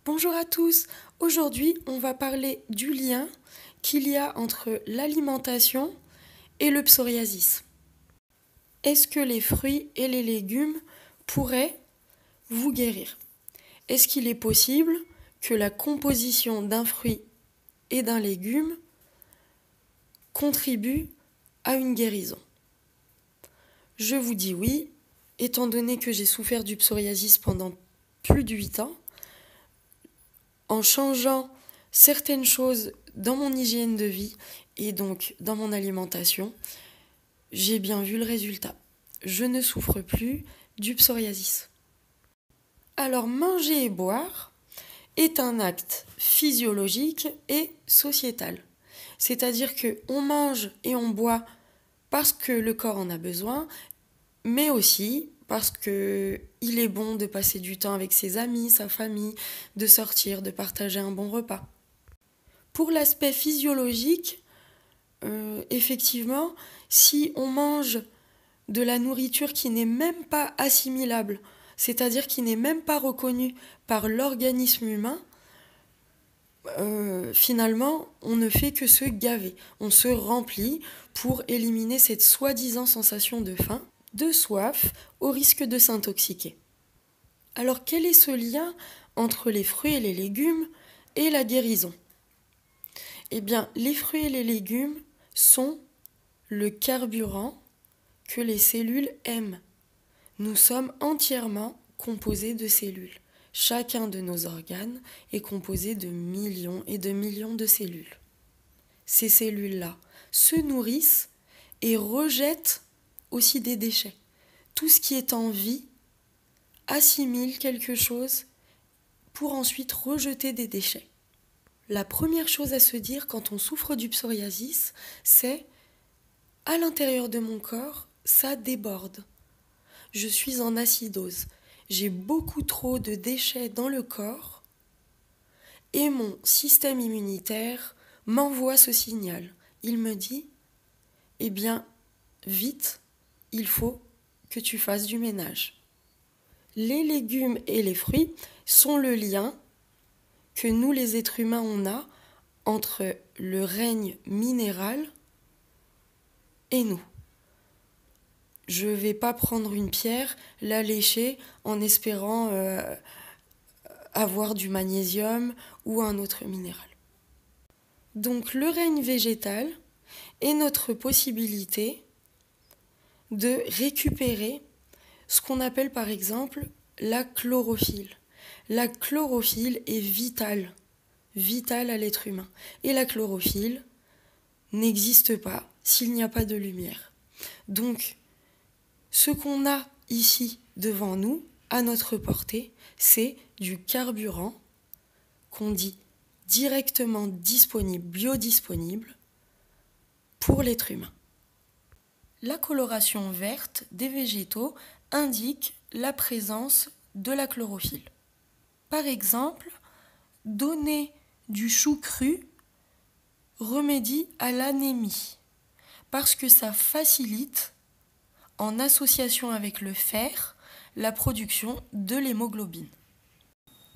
Bonjour à tous, aujourd'hui on va parler du lien qu'il y a entre l'alimentation et le psoriasis. Est-ce que les fruits et les légumes pourraient vous guérir? Est-ce qu'il est possible que la composition d'un fruit et d'un légume contribue à une guérison? Je vous dis oui, étant donné que j'ai souffert du psoriasis pendant plus de 8 ans, en changeant certaines choses dans mon hygiène de vie et donc dans mon alimentation, j'ai bien vu le résultat. Je ne souffre plus du psoriasis. Alors manger et boire est un acte physiologique et sociétal. C'est-à-dire qu'on mange et on boit parce que le corps en a besoin, mais aussi parce qu'il est bon de passer du temps avec ses amis, sa famille, de sortir, de partager un bon repas. Pour l'aspect physiologique, effectivement, si on mange de la nourriture qui n'est même pas assimilable, c'est-à-dire qui n'est même pas reconnue par l'organisme humain, finalement, on ne fait que se gaver. On se remplit pour éliminer cette soi-disant sensation de faim, de soif, au risque de s'intoxiquer. Alors quel est ce lien entre les fruits et les légumes et la guérison? Eh bien, les fruits et les légumes sont le carburant que les cellules aiment. Nous sommes entièrement composés de cellules. Chacun de nos organes est composé de millions et de millions de cellules. Ces cellules-là se nourrissent et rejettent aussi des déchets. Tout ce qui est en vie assimile quelque chose pour ensuite rejeter des déchets. La première chose à se dire quand on souffre du psoriasis, c'est à l'intérieur de mon corps, ça déborde. Je suis en acidose. J'ai beaucoup trop de déchets dans le corps et mon système immunitaire m'envoie ce signal. Il me dit, eh bien, vite, il faut que tu fasses du ménage. Les légumes et les fruits sont le lien que nous les êtres humains on a entre le règne minéral et nous. Je ne vais pas prendre une pierre, la lécher en espérant avoir du magnésium ou un autre minéral. Donc le règne végétal est notre possibilité de récupérer ce qu'on appelle par exemple la chlorophylle. La chlorophylle est vitale à l'être humain. Et la chlorophylle n'existe pas s'il n'y a pas de lumière. Donc, ce qu'on a ici devant nous, à notre portée, c'est du carburant qu'on dit directement disponible, biodisponible, pour l'être humain. La coloration verte des végétaux indique la présence de la chlorophylle. Par exemple, donner du chou cru remédie à l'anémie parce que ça facilite, en association avec le fer, la production de l'hémoglobine.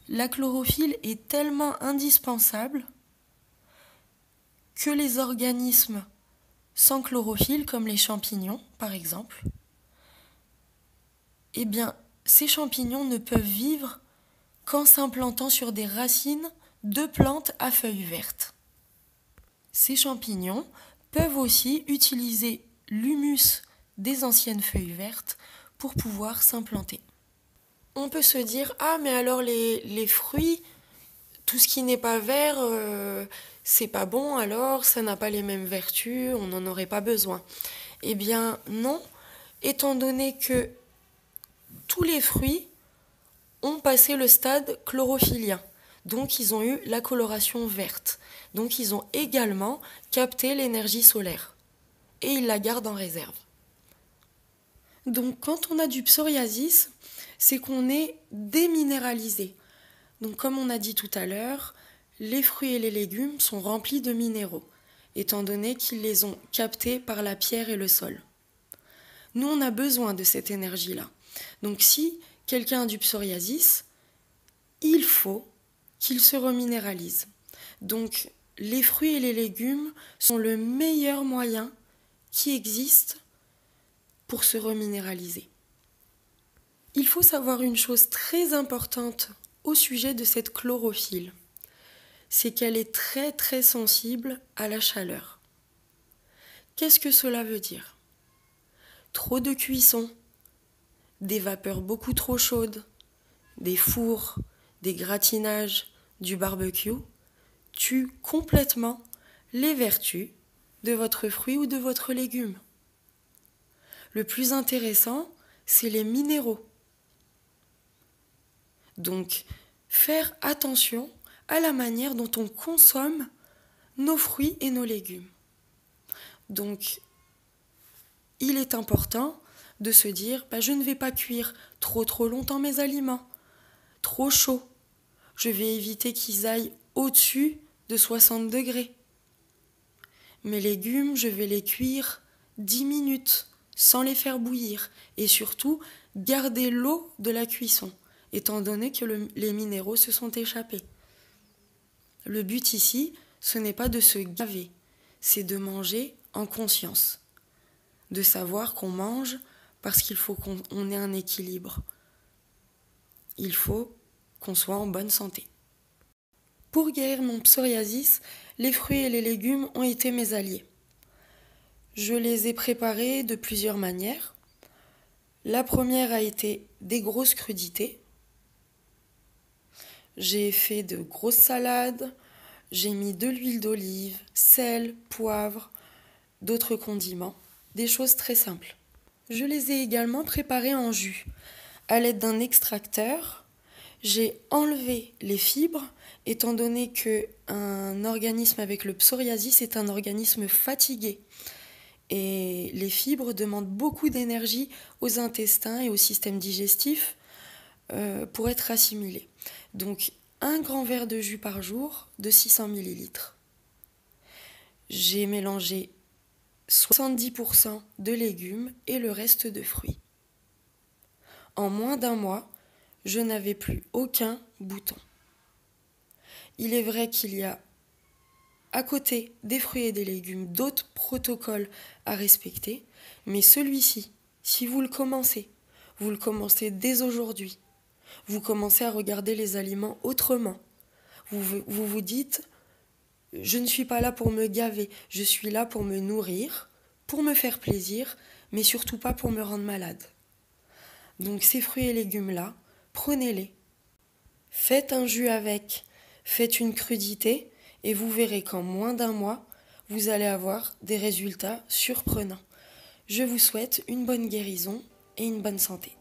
La chlorophylle est tellement indispensable que les organismes sans chlorophylle, comme les champignons par exemple, eh bien, ces champignons ne peuvent vivre qu'en s'implantant sur des racines de plantes à feuilles vertes. Ces champignons peuvent aussi utiliser l'humus des anciennes feuilles vertes pour pouvoir s'implanter. On peut se dire, ah mais alors les fruits, tout ce qui n'est pas vert, c'est pas bon alors, ça n'a pas les mêmes vertus, on n'en aurait pas besoin. Eh bien non, étant donné que tous les fruits ont passé le stade chlorophyllien. Donc ils ont eu la coloration verte. Donc ils ont également capté l'énergie solaire. Et ils la gardent en réserve. Donc quand on a du psoriasis, c'est qu'on est déminéralisé. Donc comme on a dit tout à l'heure, les fruits et les légumes sont remplis de minéraux, étant donné qu'ils les ont captés par la pierre et le sol. Nous, on a besoin de cette énergie-là. Donc si quelqu'un a du psoriasis, il faut qu'ils se reminéralisent. Donc, les fruits et les légumes sont le meilleur moyen qui existe pour se reminéraliser. Il faut savoir une chose très importante au sujet de cette chlorophylle, c'est qu'elle est très très sensible à la chaleur. Qu'est-ce que cela veut dire ? Trop de cuisson, des vapeurs beaucoup trop chaudes, des fours, des gratinages, du barbecue, tuent complètement les vertus de votre fruit ou de votre légume. Le plus intéressant, c'est les minéraux. Donc, faire attention à la manière dont on consomme nos fruits et nos légumes. Donc, il est important de se dire, je ne vais pas cuire trop longtemps mes aliments, trop chaud. Je vais éviter qu'ils aillent au-dessus de 60 degrés. Mes légumes, je vais les cuire 10 minutes sans les faire bouillir et surtout garder l'eau de la cuisson, étant donné que les minéraux se sont échappés. Le but ici, ce n'est pas de se gaver, c'est de manger en conscience, de savoir qu'on mange parce qu'il faut qu'on ait un équilibre. Il faut qu'on soit en bonne santé. Pour guérir mon psoriasis, les fruits et les légumes ont été mes alliés. Je les ai préparés de plusieurs manières. La première a été des grosses crudités. J'ai fait de grosses salades, j'ai mis de l'huile d'olive, sel, poivre, d'autres condiments, des choses très simples. Je les ai également préparés en jus. À l'aide d'un extracteur, j'ai enlevé les fibres, étant donné qu'un organisme avec le psoriasis est un organisme fatigué. Et les fibres demandent beaucoup d'énergie aux intestins et au système digestif pour être assimilées. Donc, un grand verre de jus par jour de 600 ml. J'ai mélangé 70% de légumes et le reste de fruits. En moins d'un mois, je n'avais plus aucun bouton. Il est vrai qu'il y a à côté des fruits et des légumes d'autres protocoles à respecter, mais celui-ci, si vous le commencez dès aujourd'hui, vous commencez à regarder les aliments autrement. Vous dites, je ne suis pas là pour me gaver, je suis là pour me nourrir, pour me faire plaisir, mais surtout pas pour me rendre malade. Donc ces fruits et légumes-là, prenez-les. Faites un jus avec, faites une crudité et vous verrez qu'en moins d'un mois, vous allez avoir des résultats surprenants. Je vous souhaite une bonne guérison et une bonne santé.